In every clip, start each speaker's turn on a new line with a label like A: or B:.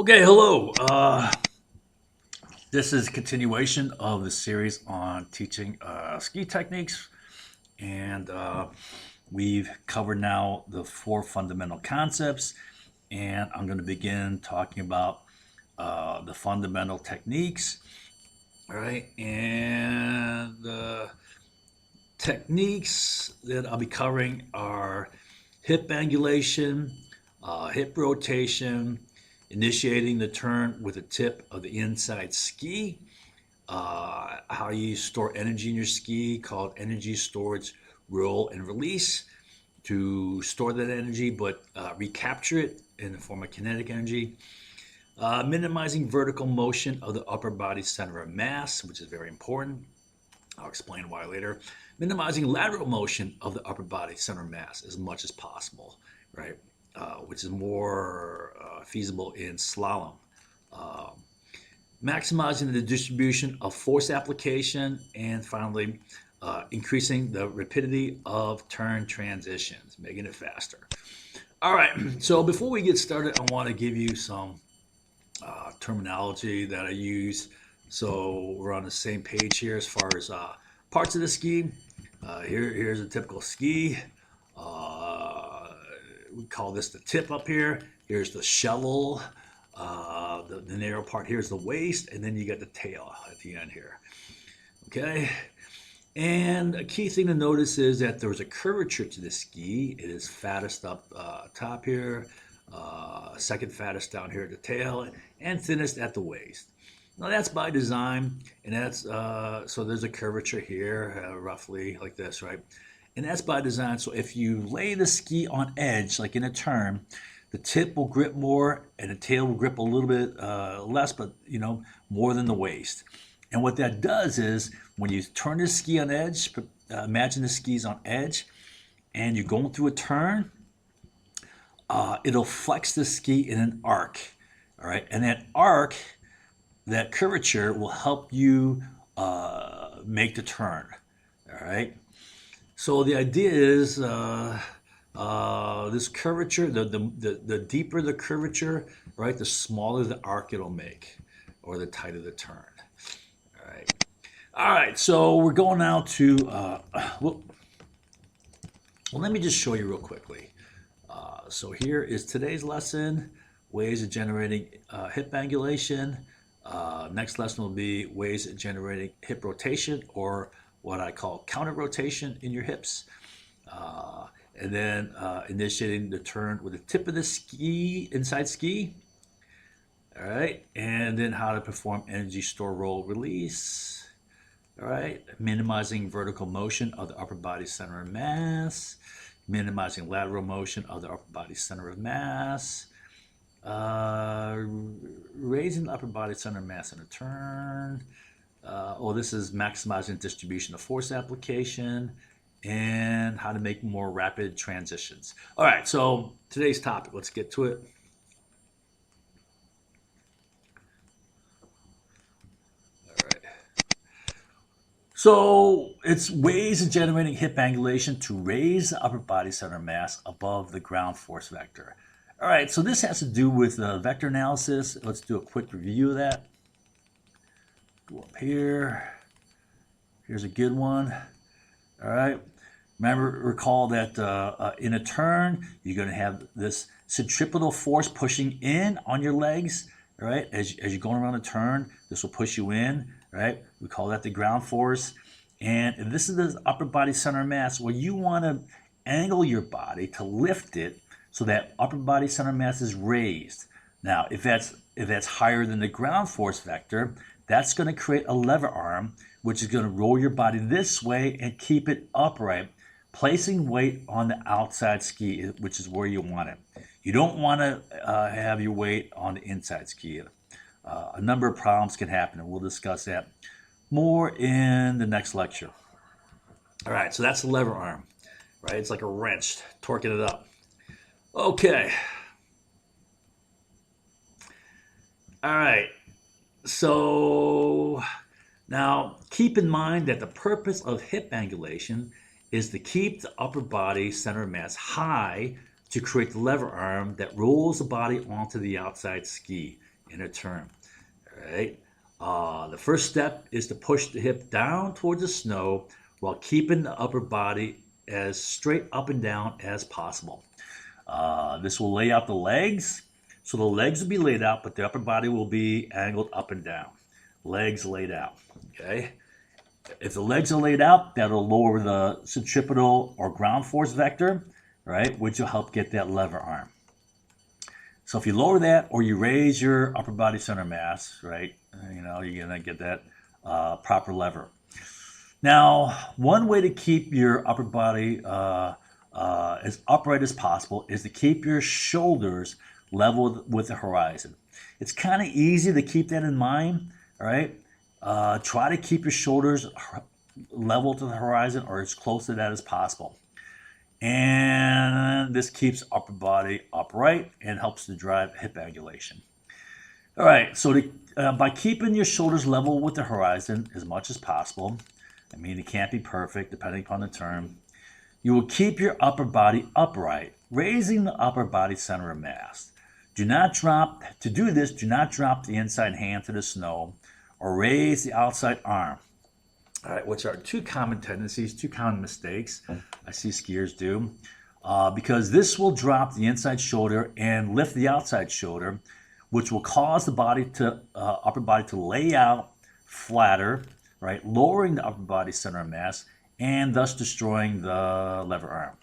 A: Okay, hello. This is a continuation of the series on teaching ski techniques, and we've covered now the four fundamental concepts, and I'm going to begin talking about the fundamental techniques. All right, and the techniques that I'll be covering are hip angulation, hip rotation, initiating the turn with the tip of the inside ski, how you store energy in your ski called energy storage, roll and release to store that energy but recapture it in the form of kinetic energy. Minimizing vertical motion of the upper body center of mass, which is very important. I'll explain why later. Minimizing lateral motion of the upper body center of mass as much as possible, right? Which is more feasible in slalom. Uh, Maximizing the distribution of force application, and finally, increasing the rapidity of turn transitions, making it faster. All right, so before we get started, I want to give you some terminology that I use so we're on the same page here as far as parts of the ski. Here's a typical ski. We call this the tip up here. Here's the shovel. The narrow part here is the waist, and then you got the tail at the end here. Okay. And a key thing to notice is that there's a curvature to the ski. It is fattest up top here, second fattest down here at the tail, and thinnest at the waist. Now that's by design, and that's so there's a curvature here, roughly like this, right? And that's by design. So if you lay the ski on edge, like in a turn, the tip will grip more, and the tail will grip a little bit less, but more than the waist. And what that does is when you turn the ski on edge, imagine the ski's on edge, and you're going through a turn, it'll flex the ski in an arc, all right? And that arc, that curvature will help you make the turn, all right? So the idea is this curvature, the deeper the curvature, right, the smaller the arc it'll make, or the tighter the turn. All right. All right, so we're going now to, well, let me just show you real quickly. So here is today's lesson, ways of generating hip angulation. Next lesson will be ways of generating hip rotation, or what I call counter rotation in your hips. And then initiating the turn with the tip of the ski, inside ski. All right, and then how to perform energy store, roll, release. All right, minimizing vertical motion of the upper body center of mass, minimizing lateral motion of the upper body center of mass, raising the upper body center of mass in a turn. This is maximizing distribution of force application, and how to make more rapid transitions. All right, so today's topic, let's get to it. All right. So it's ways of generating hip angulation to raise the upper body center mass above the ground force vector. All right, so this has to do with vector analysis. Let's do a quick review of that. Go up here. Here's a good one. All right. Recall that in a turn, you're going to have this centripetal force pushing in on your legs, all right? As you're going around a turn, this will push you in, right? We call that the ground force. And this is the upper body center mass, where you want to angle your body to lift it so that upper body center mass is raised. Now, if that's higher than the ground force vector, that's going to create a lever arm, which is going to roll your body this way and keep it upright, placing weight on the outside ski, which is where you want it. You don't want to have your weight on the inside ski. A number of problems can happen, and we'll discuss that more in the next lecture. All right, so that's the lever arm, right? It's like a wrench, torquing it up. Okay. All right. So now keep in mind that the purpose of hip angulation is to keep the upper body center of mass high to create the lever arm that rolls the body onto the outside ski. in a turn. All right. The first step is to push the hip down towards the snow while keeping the upper body as straight up and down as possible. This will lay out the legs. So the legs will be laid out, but the upper body will be angled up and down. Legs laid out. Okay. If the legs are laid out, that'll lower the centripetal or ground force vector, right, which will help get that lever arm. So if you lower that or you raise your upper body center mass, right, you're gonna get that proper lever. Now, one way to keep your upper body as upright as possible is to keep your shoulders level with the horizon. It's kind of easy to keep that in mind, all right? Try to keep your shoulders level to the horizon or as close to that as possible. And this keeps upper body upright and helps to drive hip angulation. All right, so by keeping your shoulders level with the horizon as much as possible, I mean, it can't be perfect depending upon the term, you will keep your upper body upright, raising the upper body center of mass. Do not drop the inside hand to the snow or raise the outside arm. All right, which are two common tendencies, two common mistakes I see skiers do, because this will drop the inside shoulder and lift the outside shoulder, which will cause the upper body to lay out flatter, right, lowering the upper body center of mass and thus destroying the lever arm.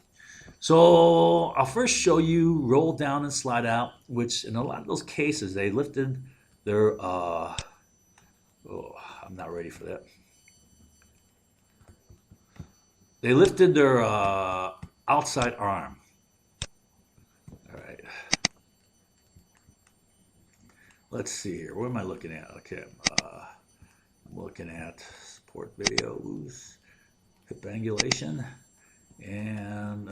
A: So I'll first show you roll down and slide out, which in a lot of those cases they lifted their. I'm not ready for that. They lifted their outside arm. All right. Let's see here. What am I looking at? Okay. I'm looking at support videos, hip angulation, and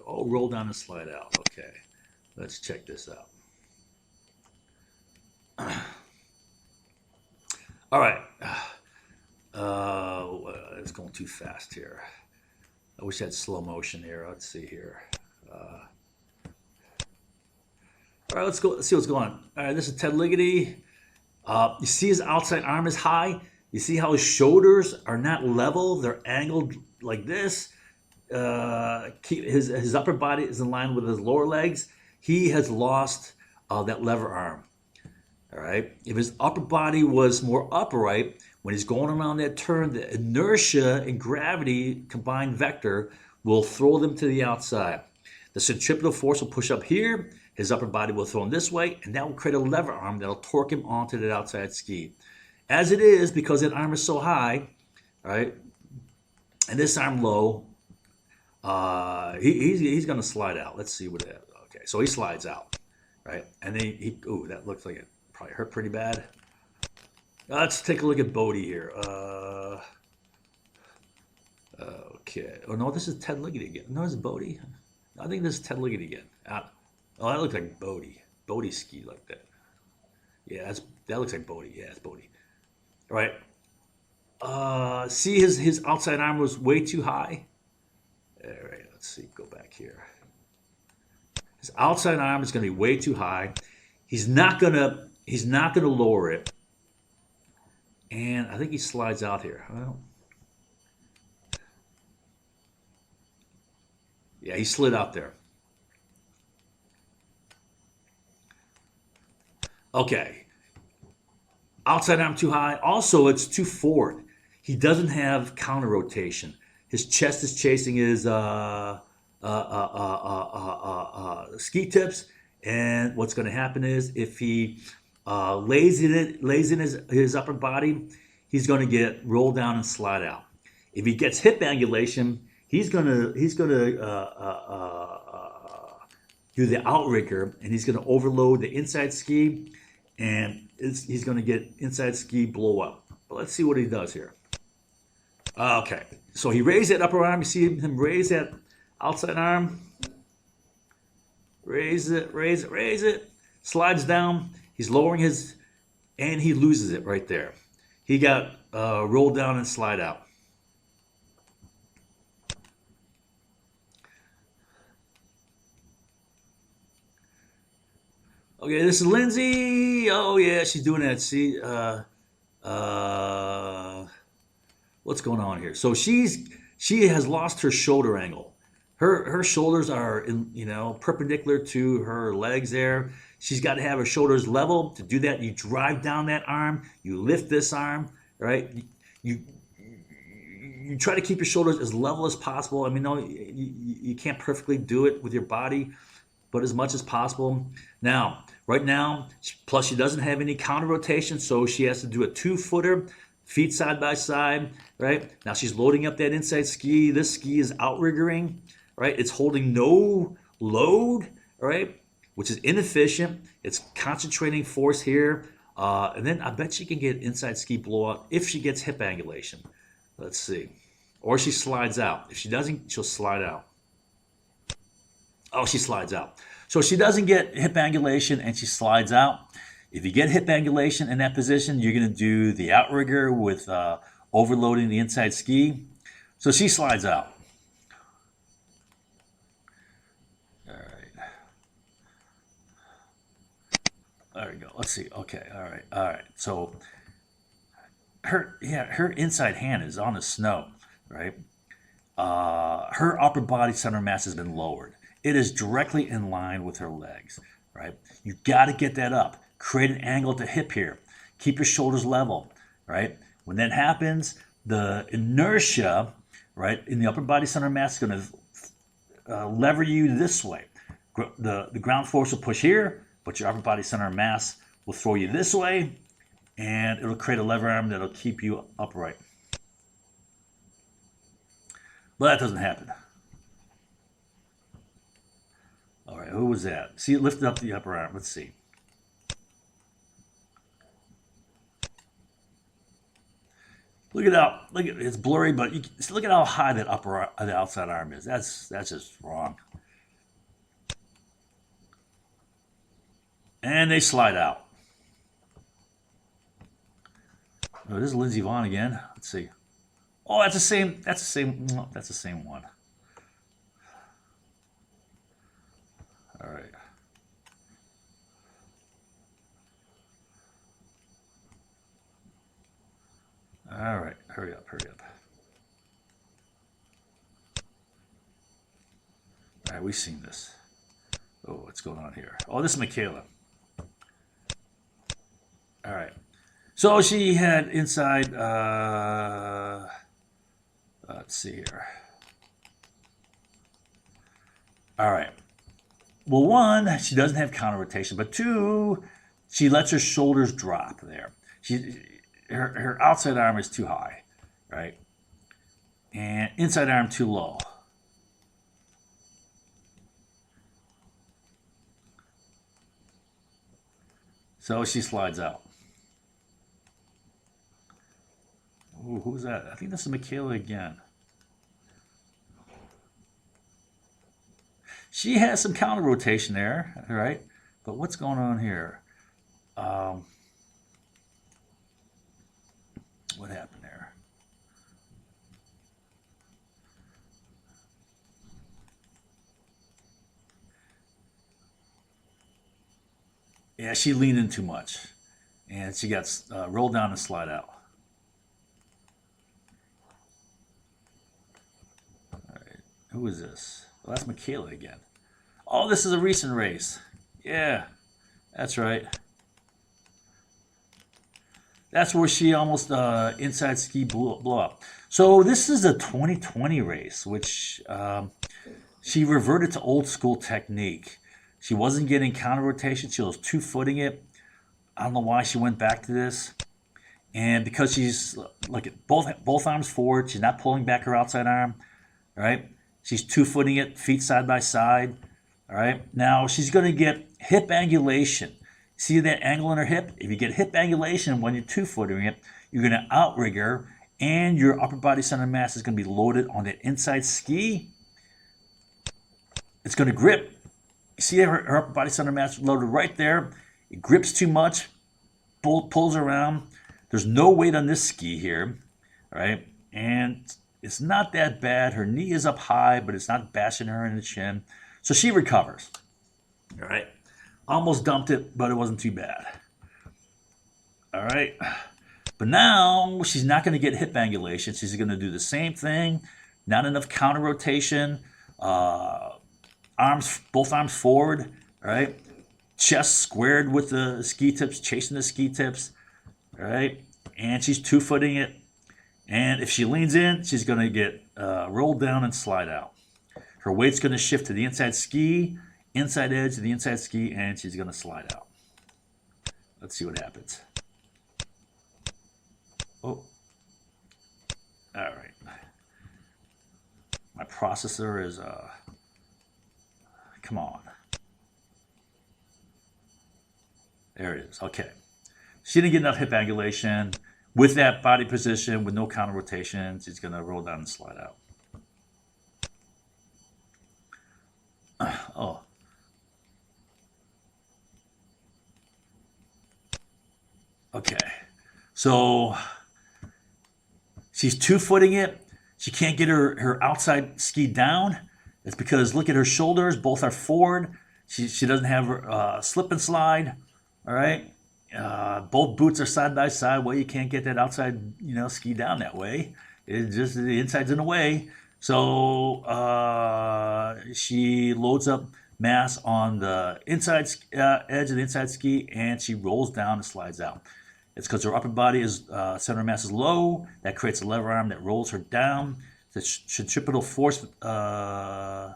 A: roll down and slide out. Okay. Let's check this out. All right. It's going too fast here. I wish I had slow motion here. Let's see here. All right, let's go. Let's see what's going on. All right, this is Ted Ligety. You see his outside arm is high. You see how his shoulders are not level; they're angled like this. His upper body is in line with his lower legs. He has lost that lever arm. All right. If his upper body was more upright, when he's going around that turn, the inertia and gravity combined vector will throw them to the outside. The centripetal force will push up here. His upper body will throw him this way, and that will create a lever arm that will torque him onto that outside ski. As it is, because that arm is so high, right, and this arm low, he's going to slide out. Let's see what it is. Okay, so he slides out, right, and then that looks like it probably hurt pretty bad. Let's take a look at Bodie here. Okay. Oh, no, this is Ted Ligety again. No, this is Bodie. I think this is Ted Ligety again. That looks like Bodie. Bodie ski like that. Yeah, that looks like Bodie. Yeah, it's Bodie. All right. See his outside arm was way too high. All right, let's see. Go back here. His outside arm is going to be way too high. He's not gonna lower it. And I think he slides out here. Well, yeah, he slid out there. Okay. Outside arm too high. Also, it's too forward. He doesn't have counter rotation. His chest is chasing his ski tips. And what's going to happen is if he lays in his upper body, he's going to get rolled down and slide out. If he gets hip angulation, he's going to do the outrigger, and he's going to overload the inside ski, and he's going to get inside ski blow up. But let's see what he does here. Okay, so he raised that upper arm. You see him raise that outside arm. Raise it. Slides down. He's lowering and he loses it right there. He got rolled down and slide out. Okay, this is Lindsay. Oh yeah, she's doing that. See, what's going on here? So she has lost her shoulder angle. Her shoulders are perpendicular to her legs there. She's got to have her shoulders level. To do that, you drive down that arm, you lift this arm, right? You you try to keep your shoulders as level as possible. I mean, no, you can't perfectly do it with your body, but as much as possible. Now, right now, plus she doesn't have any counter rotation, so she has to do a 2-footer, feet side by side, right? Now she's loading up that inside ski. This ski is outriggering, right? It's holding no load, right? Which is inefficient. It's concentrating force here. And then I bet she can get inside ski blowout if she gets hip angulation. Let's see. Or she slides out. If she doesn't, she'll slide out. Oh, she slides out. So she doesn't get hip angulation and she slides out. If you get hip angulation in that position, you're going to do the outrigger with overloading the inside ski. So she slides out. All right. There we go. Let's see. Okay. All right. All right. So her inside hand is on the snow, right? Her upper body center mass has been lowered. It is directly in line with her legs, right? You got to get that up. Create an angle at the hip here. Keep your shoulders level, right? When that happens, the inertia, right, in the upper body center mass is going to lever you this way. The ground force will push here, but your upper body center mass will throw you this way, and it'll create a lever arm that'll keep you upright. But that doesn't happen. All right, who was that? See, it lifted up the upper arm. Let's see. Look at how, look at it's blurry, but look at how high that the outside arm is. That's just wrong. And they slide out. Oh, this is Lindsey Vaughn again. Let's see. Oh, that's the same. That's the same. That's the same one. All right. All right. Hurry up. Hurry up. All right. We've seen this. Oh, what's going on here? Oh, this is Michaela. All right. So she had inside. Let's see here. All right. Well, one, she doesn't have counter rotation, but two, she lets her shoulders drop there. Her outside arm is too high, right? And inside arm too low. So she slides out. Ooh, who's that? I think this is Michaela again. She has some counter rotation there, right? But what's going on here? What happened there? Yeah, she leaned in too much, and she got rolled down and slide out. All right, who is this? Well, that's Michaela again. Oh, this is a recent race. Yeah, that's right. That's where she almost inside ski blew up. So this is a 2020 race, which she reverted to old school technique. She wasn't getting counter rotation. She was 2-footing it. I don't know why she went back to this. And because she's like both arms forward, she's not pulling back her outside arm, right? She's 2-footing it, feet side by side. All right. Now she's going to get hip angulation. See that angle in her hip? If you get hip angulation when you're 2-footing it, you're going to outrigger, and your upper body center mass is going to be loaded on that inside ski. It's going to grip. You see her upper body center mass loaded right there. It grips too much, pulls around. There's no weight on this ski here, all right? And it's not that bad. Her knee is up high, but it's not bashing her in the chin. So she recovers, all right? Almost dumped it, but it wasn't too bad. All right. But now she's not going to get hip angulation. She's going to do the same thing. Not enough counter rotation. Uh, both arms forward. All right. Chest squared with the ski tips, chasing the ski tips. All right. And she's 2-footing it. And if she leans in, she's going to get rolled down and slide out. Her weight's going to shift to the inside ski, inside edge to the inside ski, and she's going to slide out. Let's see what happens. Oh, all right. My processor is, come on. There it is. Okay. She didn't get enough hip angulation. With that body position, with no counter rotation, she's going to roll down and slide out. Oh. Okay. So she's 2-footing it. She can't get her outside ski down. It's because look at her shoulders. Both are forward. She doesn't have her slip and slide. All right. Both boots are side by side. Well, you can't get that outside, ski down that way. It's just the inside's in the way. So she loads up mass on the inside edge of the inside ski, and she rolls down and slides out. It's because her upper body is center of mass is low. That creates a lever arm that rolls her down. The centripetal force, ground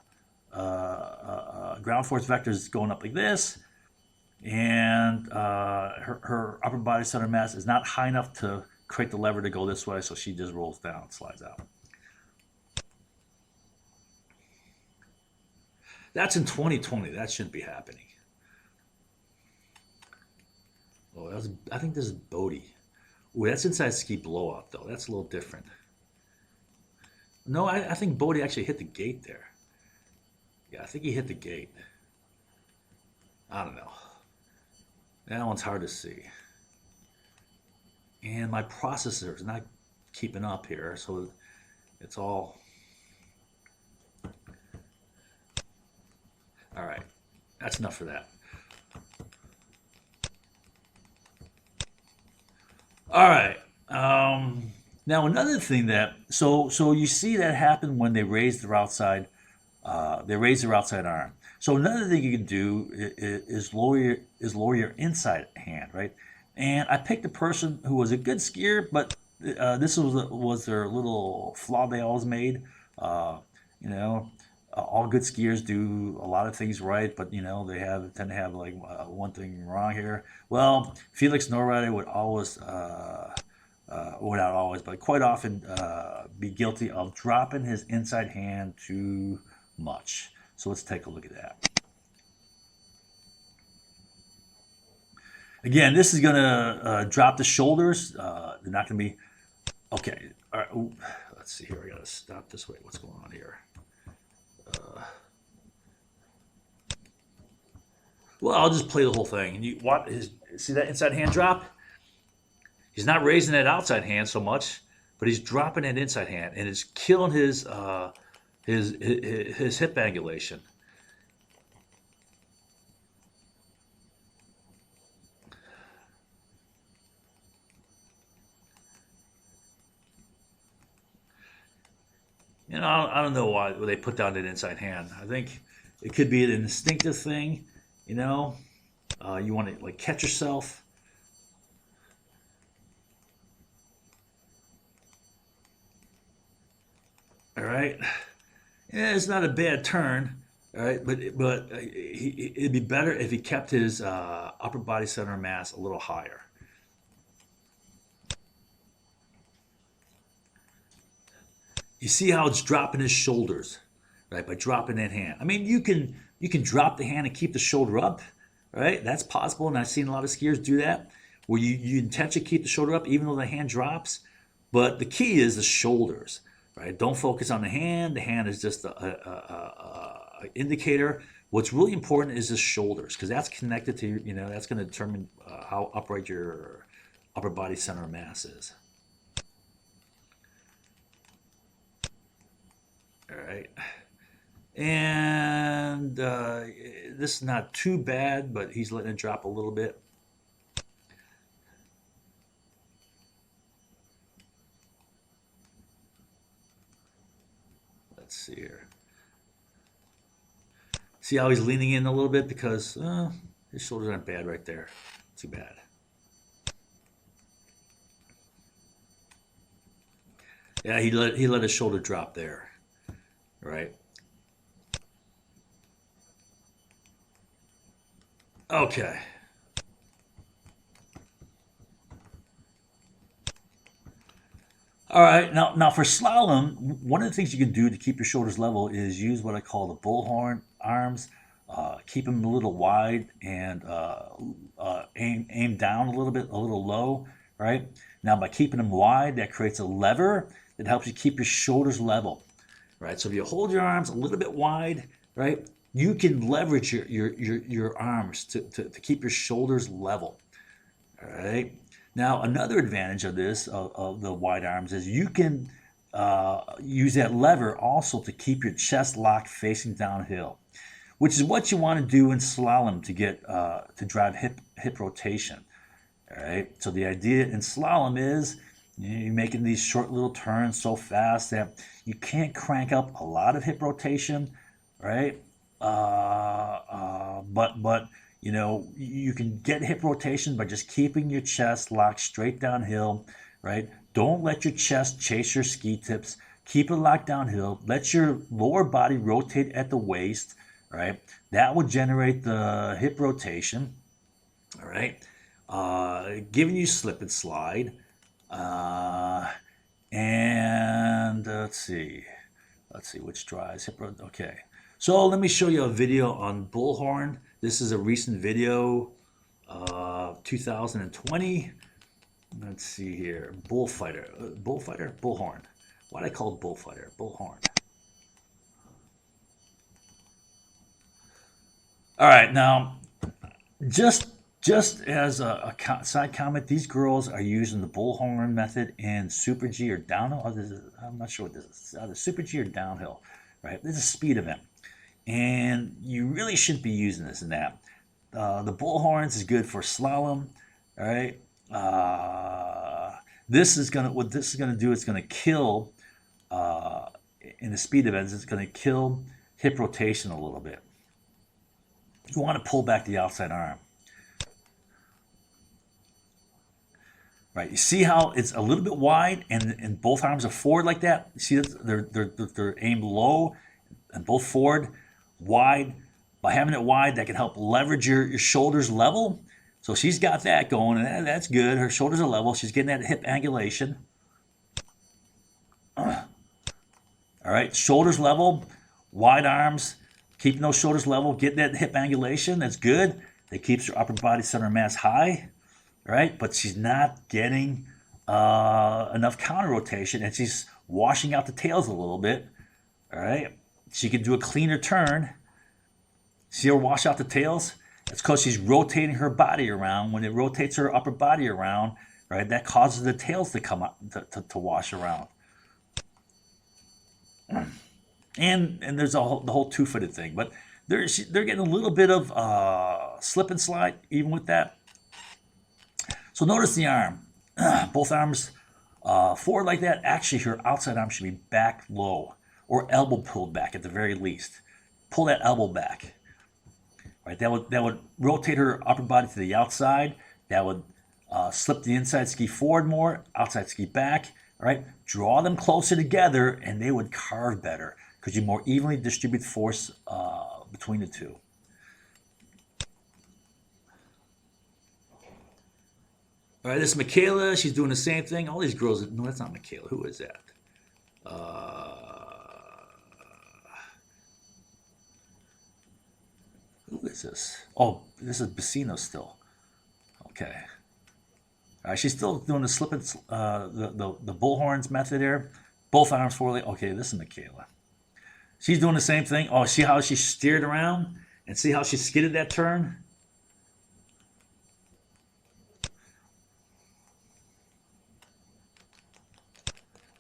A: force vector is going up like this, and her upper body center of mass is not high enough to create the lever to go this way, so she just rolls down and slides out. That's in 2020. That shouldn't be happening. Oh, I think this is Bodie. Ooh, that's inside ski blowout, though. That's a little different. No, I think Bodie actually hit the gate there. Yeah, I think he hit the gate. I don't know. That one's hard to see. And my processor is not keeping up here, so it's all... All right, that's enough for that. All right. Now another thing that so you see that happen when they raise their outside arm. So another thing you can do is lower your inside hand, right? And I picked a person who was a good skier, but this was their little flaw they always made. You know, all good skiers do a lot of things right, but they tend to have like one thing wrong here. Well, Felix Norrider would always, well, not always, but quite often be guilty of dropping his inside hand too much. So let's take a look at that. Again, this is going to drop the shoulders. They're not going to be okay. All right. Ooh, let's see here. I got to stop this way. What's going on here? Well, I'll just play the whole thing. And see that inside hand drop? He's not raising that outside hand so much, but he's dropping that inside hand, and it's killing his hip angulation. I don't know why they put down that inside hand. I think it could be an instinctive thing. You want to like catch yourself. All right. Yeah, it's not a bad turn. All right, but it'd be better if he kept his upper body center of mass a little higher. You see how it's dropping his shoulders, right? By dropping that hand. I mean, you can drop the hand and keep the shoulder up, right? That's possible, and I've seen a lot of skiers do that, where you intentionally keep the shoulder up even though the hand drops. But the key is the shoulders, right? Don't focus on the hand. The hand is just a indicator. What's really important is the shoulders, because that's connected to that's going to determine how upright your upper body center of mass is. All right. And this is not too bad, but he's letting it drop a little bit. Let's see here. See how he's leaning in a little bit because his shoulders aren't bad right there. Too bad. Yeah, he let his shoulder drop there, right? Okay. All right. Now for slalom, one of the things you can do to keep your shoulders level is use what I call the bullhorn arms. Keep them a little wide and aim down a little bit, a little low, right? Now by keeping them wide, that creates a lever that helps you keep your shoulders level, right? So if you hold your arms a little bit wide, right, you can leverage your arms to keep your shoulders level. All right. Now, another advantage of this, of the wide arms, is you can use that lever also to keep your chest locked facing downhill, which is what you want to do in slalom to get to drive hip rotation. All right. So the idea in slalom is you're making these short little turns so fast that you can't crank up a lot of hip rotation, right? But you know you can get hip rotation by just keeping your chest locked straight downhill, right? Don't let your chest chase your ski tips. Keep it locked downhill. Let your lower body rotate at the waist, right? That will generate the hip rotation, all right? Giving you slip and slide. Uh, and let's see which drives hip. Okay, so let me show you a video on bullhorn. This is a recent video, 2020. Let's see here, bullhorn. Why do I call it bullfighter? Bullhorn. All right, now just just as side comment, these girls are using the bullhorn method in Super G or downhill. I'm not sure what this is. Either Super G or downhill, right? This is a speed event, and you really shouldn't be using this in that. The bullhorns is good for slalom, all right. What this is gonna do. It's gonna kill uh, in the speed events. It's gonna kill hip rotation a little bit. You want to pull back the outside arm. Right, you see how it's a little bit wide and both arms are forward like that? You see that they're aimed low and both forward, wide. By having it wide, that can help leverage your shoulders level. So she's got that going, and that's good. Her shoulders are level. She's getting that hip angulation. All right, shoulders level, wide arms, keeping those shoulders level, getting that hip angulation. That's good. That keeps her upper body center mass high, right? But she's not getting enough counter rotation, and she's washing out the tails a little bit. All right, she can do a cleaner turn. See her wash out the tails? It's because she's rotating her body around. When it rotates her upper body around, right, that causes the tails to come up to wash around. And there's the whole two-footed thing, but they're getting a little bit of slip and slide even with that. So notice the arm, both arms forward like that. Actually, her outside arm should be back low or elbow pulled back at the very least. Pull that elbow back. Right, that would rotate her upper body to the outside. That would slip the inside ski forward more, outside ski back. All right, draw them closer together, and they would carve better because you more evenly distribute force between the two. All right, this is Michaela. She's doing the same thing. All these girls. No, that's not Michaela. Who is that? Who is this? Oh, this is Bassino still. Okay. All right, she's still doing the slip and the bullhorns method here. Both arms forward. Okay, this is Michaela. She's doing the same thing. Oh, see how she steered around and see how she skidded that turn.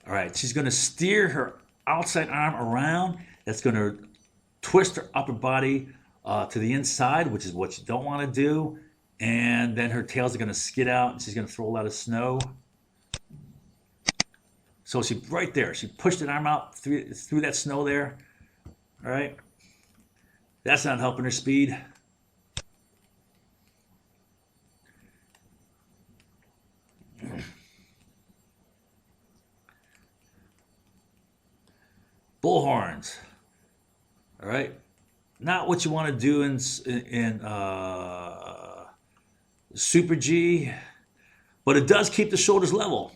A: All right, she's going to steer her outside arm around. That's going to twist her upper body to the inside, which is what you don't want to do. And then her tails are going to skid out and she's going to throw a lot of snow. So she right there, she pushed an arm out through that snow there. All right. That's not helping her speed. Bull horns. All right. Not what you want to do in Super G, but it does keep the shoulders level.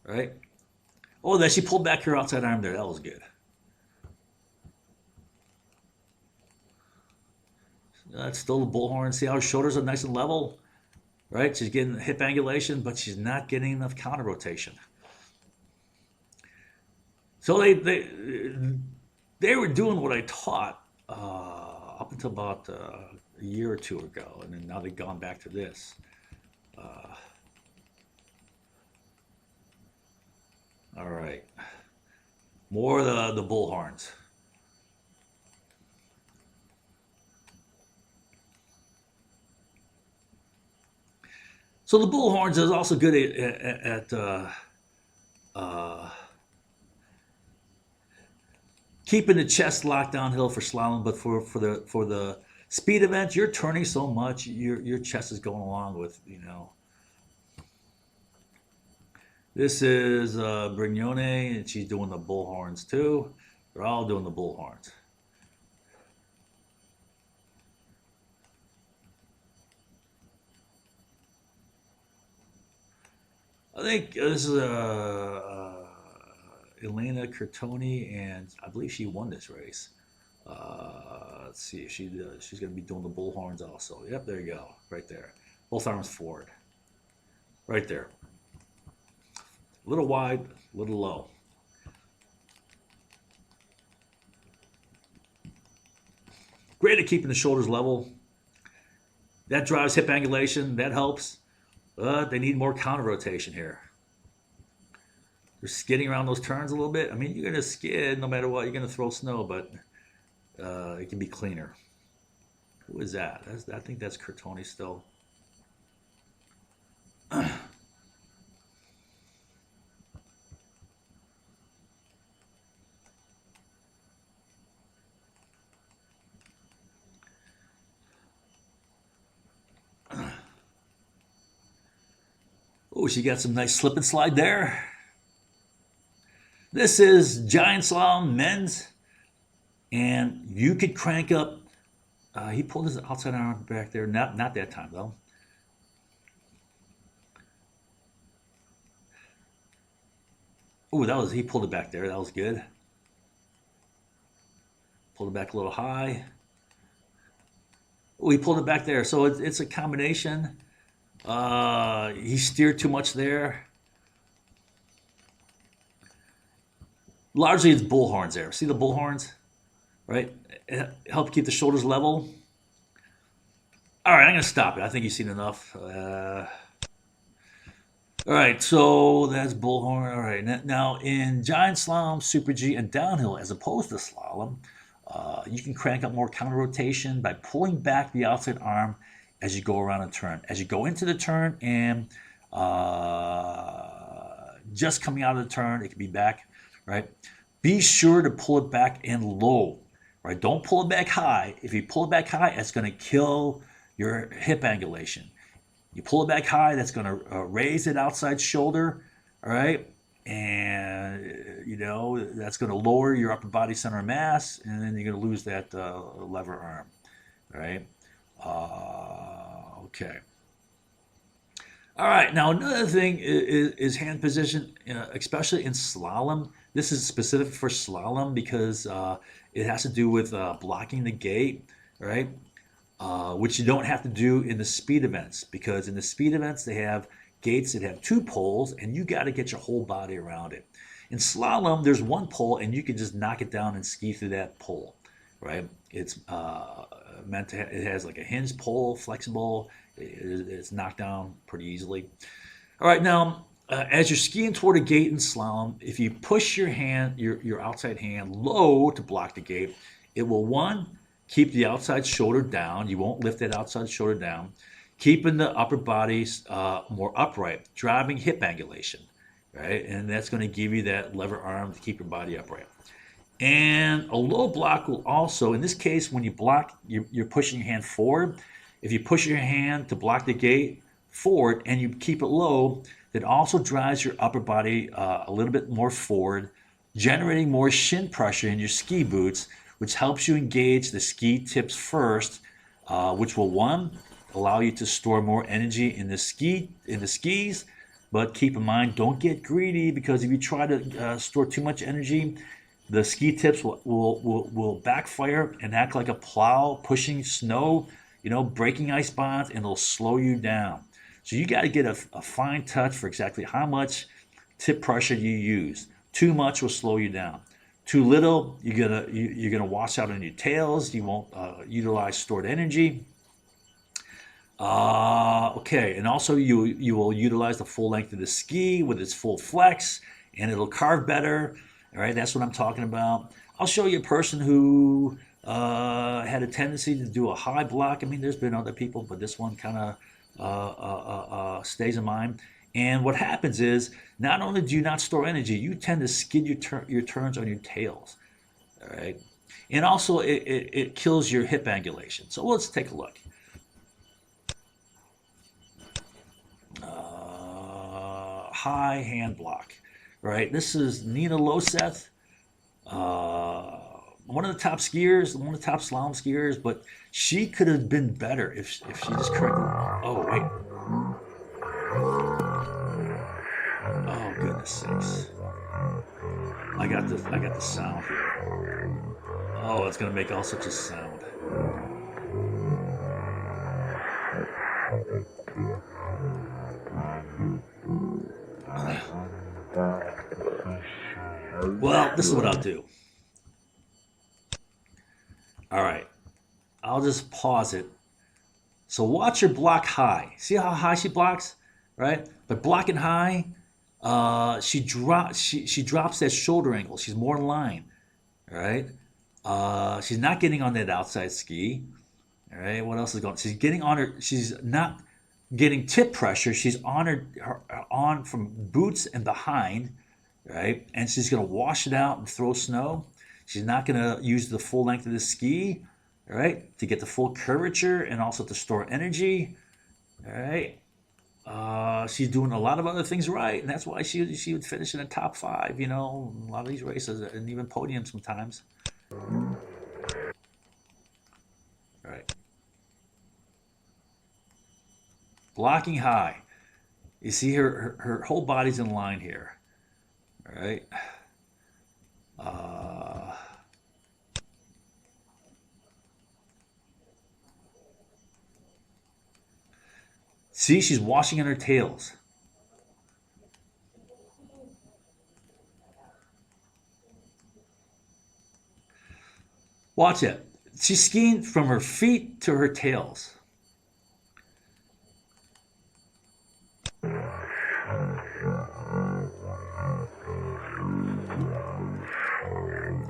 A: All right. Oh, that she pulled back her outside arm there. That was good. That's still the bullhorn. See how her shoulders are nice and level, right? She's getting hip angulation, but she's not getting enough counter rotation. So they were doing what I taught up until about a year or two ago, and then now they've gone back to this. All right, more of the bullhorns. So the bullhorns is also good at uh, keeping the chest locked downhill for slalom, but for the speed event, you're turning so much, your chest is going along with, you know. This is Brignone, and she's doing the bullhorns too. They're all doing the bullhorns. I think this is Elena Curtoni, and I believe she won this race. Let's see if she's going to be doing the bullhorns also. Yep, there you go, right there. Both arms forward, right there. A little wide, a little low. Great at keeping the shoulders level. That drives hip angulation. That helps. But they need more counter rotation here. They're skidding around those turns a little bit. I mean, you're going to skid no matter what. You're going to throw snow, but it can be cleaner. Who is that? I think that's Curtoni still. Oh, she got some nice slip and slide there. This is giant slalom men's, and you could crank up. He pulled his outside arm back there. Not that time though. Oh, he pulled it back there. That was good. Pulled it back a little high. Oh, he pulled it back there. So it's a combination. He steered too much there. Largely, it's bullhorns there. See the bullhorns, right? Help keep the shoulders level. All right, I'm gonna stop it. I think you've seen enough. All right, so that's bullhorn. All right, now in giant slalom, super G, and downhill, as opposed to slalom, you can crank up more counter rotation by pulling back the outside arm as you go around a turn. As you go into the turn and just coming out of the turn, it can be back, right? Be sure to pull it back in low, right? Don't pull it back high. If you pull it back high, it's going to kill your hip angulation. You pull it back high, that's going to raise that outside shoulder, all right? And, you know, that's going to lower your upper body center of mass, and then you're going to lose that lever arm, right? Okay. All right. Now, another thing is hand position, especially in slalom. This is specific for slalom because it has to do with blocking the gate, right? Which you don't have to do in the speed events, because in the speed events they have gates that have two poles and you got to get your whole body around it. In slalom, there's one pole and you can just knock it down and ski through that pole, right? It's meant to it has like a hinge pole, flexible. It's knocked down pretty easily. All right, now as you're skiing toward a gate in slalom, if you push your hand, your outside hand low to block the gate, It will, one, keep the outside shoulder down. You won't lift that outside shoulder down. Keeping the upper body more upright, driving hip angulation, right? And that's going to give you that lever arm to keep your body upright. And a low block will also, in this case, when you block, you're pushing your hand forward. If you push your hand to block the gate forward and you keep it low, that also drives your upper body a little bit more forward, generating more shin pressure in your ski boots, which helps you engage the ski tips first, which will, one, allow you to store more energy in the skis. But keep in mind, don't get greedy, because if you try to store too much energy, the ski tips will backfire and act like a plow pushing snow, breaking ice bonds, and it'll slow you down. So you got to get a fine touch for exactly how much tip pressure you use. Too much will slow you down. Too little, you're gonna wash out on your tails. You won't utilize stored energy. Okay, and also you will utilize the full length of the ski with its full flex, and it'll carve better. All right, that's what I'm talking about. I'll show you a person who had a tendency to do a high block. I mean, there's been other people, but this one kind of stays in mind. And what happens is, not only do you not store energy, you tend to skid your turns on your tails. All right, and also it kills your hip angulation. So let's take a look. High hand block, right? This is Nina Loseth, one of the top skiers, one of the top slalom skiers, but she could have been better if she just correctly. Oh wait. Oh goodness sakes. I got the sound here. Oh, it's gonna make all such a sound. Well, this is what I'll do. All right, I'll just pause it. So watch her block high. See how high she blocks, right? But blocking high, she drops that shoulder angle. She's more in line, all right? She's not getting on that outside ski. All right, what else is going on? She's getting on her. She's not getting tip pressure. She's on her on from boots and behind, right? And she's gonna wash it out and throw snow. She's not gonna use the full length of the ski, all right, to get the full curvature and also to store energy. All right. She's doing a lot of other things right, and that's why she would finish in the top five. A lot of these races, and even podium sometimes. All right. Blocking high. You see her whole body's in line here. All right. See, she's washing in her tails. Watch it. She's skiing from her feet to her tails.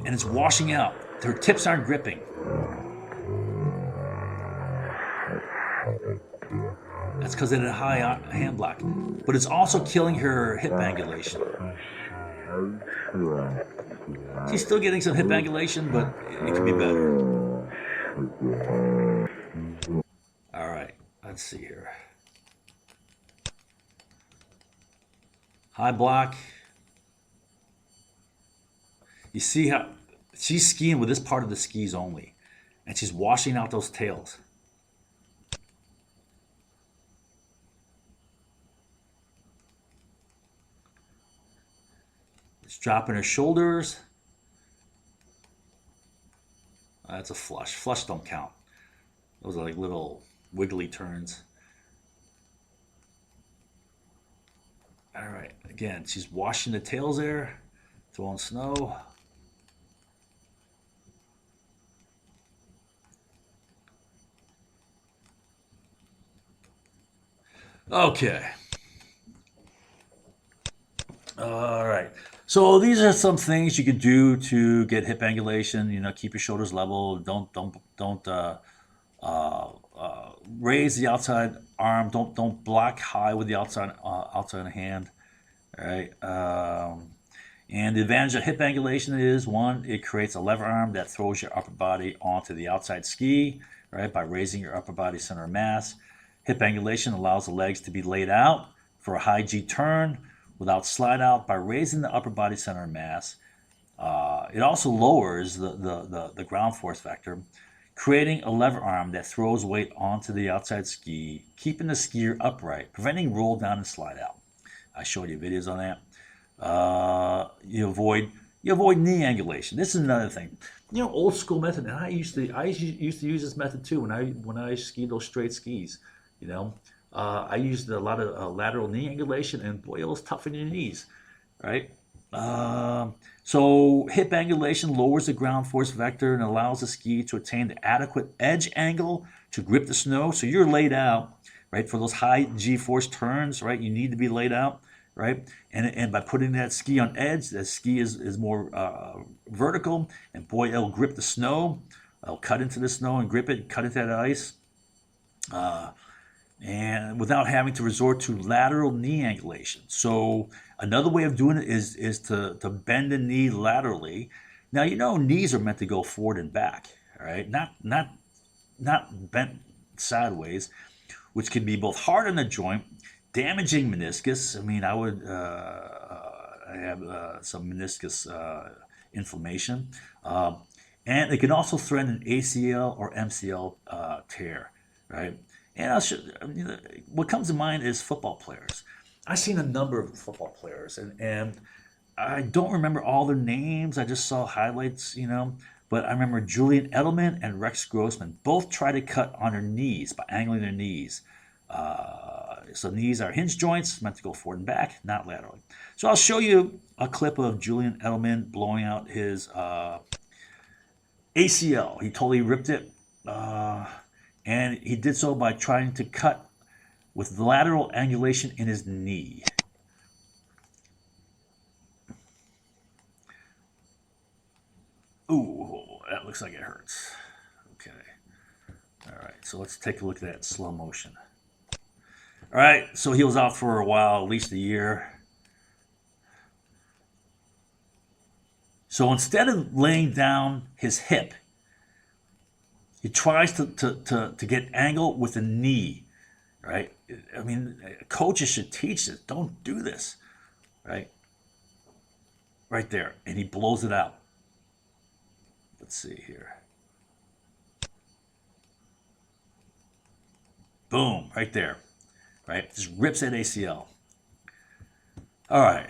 A: And it's washing out. Her tips aren't gripping. That's because of the high hand block. But it's also killing her hip angulation. She's still getting some hip angulation, but it could be better. All right, let's see here. High block. You see how she's skiing with this part of the skis only, and she's washing out those tails. It's dropping her shoulders. That's a flush. Flush don't count. Those are like little wiggly turns. All right, again, she's washing the tails there, throwing snow. Okay. All right. So these are some things you can do to get hip angulation. Keep your shoulders level. Uh, Raise the outside arm. Don't block high with the outside hand. All right. And the advantage of hip angulation is, one, it creates a lever arm that throws your upper body onto the outside ski, right, by raising your upper body center of mass. Hip angulation allows the legs to be laid out for a high G turn without slide out by raising the upper body center of mass. It also lowers the ground force vector, creating a lever arm that throws weight onto the outside ski, keeping the skier upright, preventing roll down and slide out. I showed you videos on that. You avoid knee angulation. This is another thing. Old school method, and I used to use this method too when I skied those straight skis. I used a lot of lateral knee angulation, and boy, it was tough on your knees, right? So hip angulation lowers the ground force vector and allows the ski to attain the adequate edge angle to grip the snow. So you're laid out, right, for those high G-force turns, right? You need to be laid out, right? And by putting that ski on edge, the ski is more vertical, and boy, it'll grip the snow. It'll cut into the snow and grip it, cut into that ice. And without having to resort to lateral knee angulation. So another way of doing it is to bend the knee laterally. Now knees are meant to go forward and back, all right? Not bent sideways, which can be both hard on the joint, damaging meniscus. I mean, I have some meniscus inflammation, and it can also threaten an ACL or MCL tear, right? And what comes to mind is football players. I've seen a number of football players, and I don't remember all their names. I just saw highlights, But I remember Julian Edelman and Rex Grossman both try to cut on their knees by angling their knees. So knees are hinge joints meant to go forward and back, not laterally. So I'll show you a clip of Julian Edelman blowing out his ACL. He totally ripped it. And he did so by trying to cut with lateral angulation in his knee. Ooh, that looks like it hurts. Okay. All right, so let's take a look at that in slow motion. All right, so he was out for a while, at least a year. So instead of laying down his hip, he tries to get angle with the knee, right? I mean, coaches should teach this. Don't do this, right? Right there. And he blows it out. Let's see here. Boom, right there, right? Just rips that ACL. All right.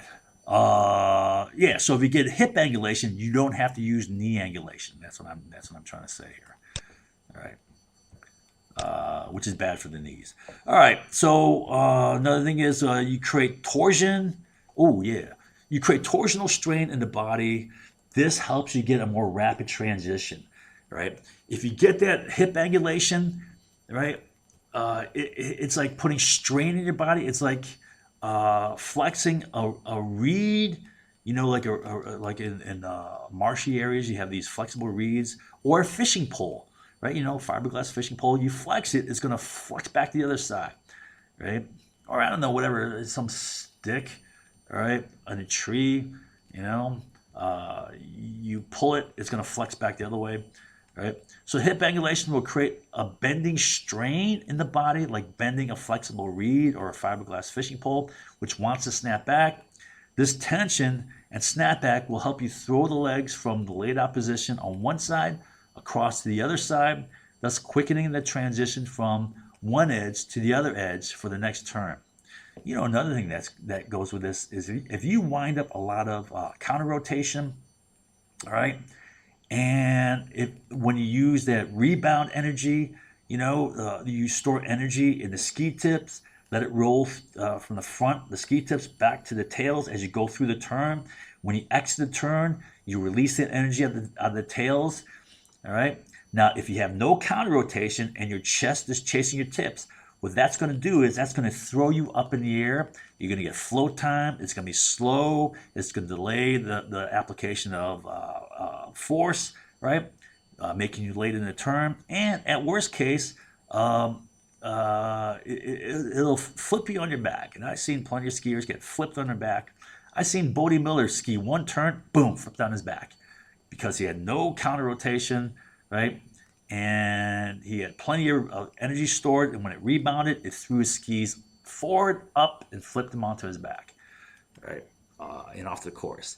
A: Yeah, so if you get hip angulation, you don't have to use knee angulation. That's what I'm trying to say here. All right, which is bad for the knees. All right, so another thing is you create torsion. Oh yeah, you create torsional strain in the body. This helps you get a more rapid transition, right? If you get that hip angulation, right, it's like putting strain in your body. It's like flexing a reed. Like like in marshy areas, you have these flexible reeds, or a fishing pole. Right, fiberglass fishing pole, you flex it, it's going to flex back to the other side, right? Or I don't know, whatever, some stick, all right, on a tree, you pull it, it's going to flex back the other way, right? So hip angulation will create a bending strain in the body, like bending a flexible reed or a fiberglass fishing pole, which wants to snap back. This tension and snapback will help you throw the legs from the laid out position on one side across to the other side, thus quickening the transition from one edge to the other edge for the next turn. Another thing that goes with this is if you wind up a lot of counter rotation, all right, and when you use that rebound energy, you store energy in the ski tips, let it roll from the front, the ski tips, back to the tails as you go through the turn. When you exit the turn, you release that energy out of the tails. All right. Now, if you have no counter rotation and your chest is chasing your tips, What that's going to do is that's going to throw you up in the air. You're going to get float time. It's going to be slow. It's going to delay the application of force, right? Making you late in the turn. And at worst case, it'll flip you on your back. And I've seen plenty of skiers get flipped on their back. I've seen Bodie Miller ski one turn, boom, flipped on his back because he had no counter rotation, right? And he had plenty of energy stored, and when it rebounded, it threw his skis forward, up, and flipped him onto his back, right, and off the course.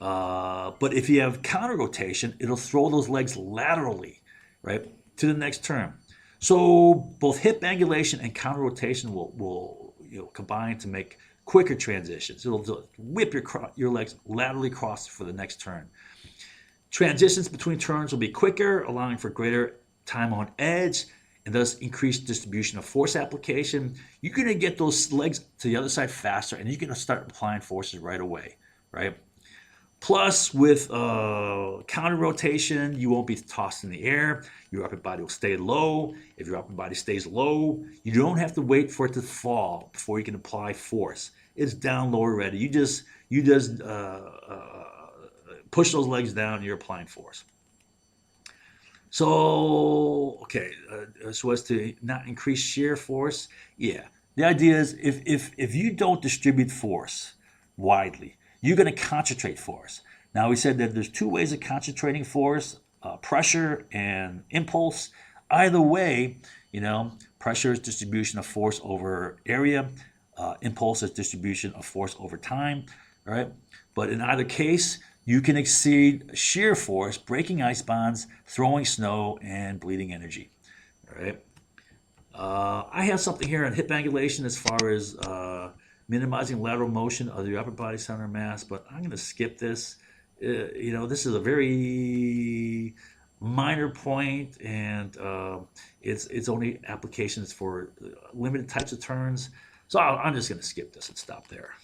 A: But if you have counter rotation, it'll throw those legs laterally, right, to the next turn. So both hip angulation and counter rotation will combine to make quicker transitions. It'll whip your legs laterally across for the next turn. Transitions between turns will be quicker, allowing for greater time on edge and thus increased distribution of force application. You're going to get those legs to the other side faster, and you're going to start applying forces right away, right? Plus, with counter rotation, you won't be tossed in the air. Your upper body will stay low. If your upper body stays low, you don't have to wait for it to fall before you can apply force. It's down low already. You just push those legs down, and you're applying force. So, okay, so as to not increase shear force, yeah. The idea is if you don't distribute force widely, you're going to concentrate force. Now, we said that there's two ways of concentrating force, pressure and impulse. Either way, pressure is distribution of force over area. Impulse is distribution of force over time, right? But in either case, you can exceed shear force, breaking ice bonds, throwing snow, and bleeding energy. All right. I have something here on hip angulation as far as minimizing lateral motion of the upper body center of mass, but I'm going to skip this. This is a very minor point, and it's only applications for limited types of turns. So I'm just going to skip this and stop there.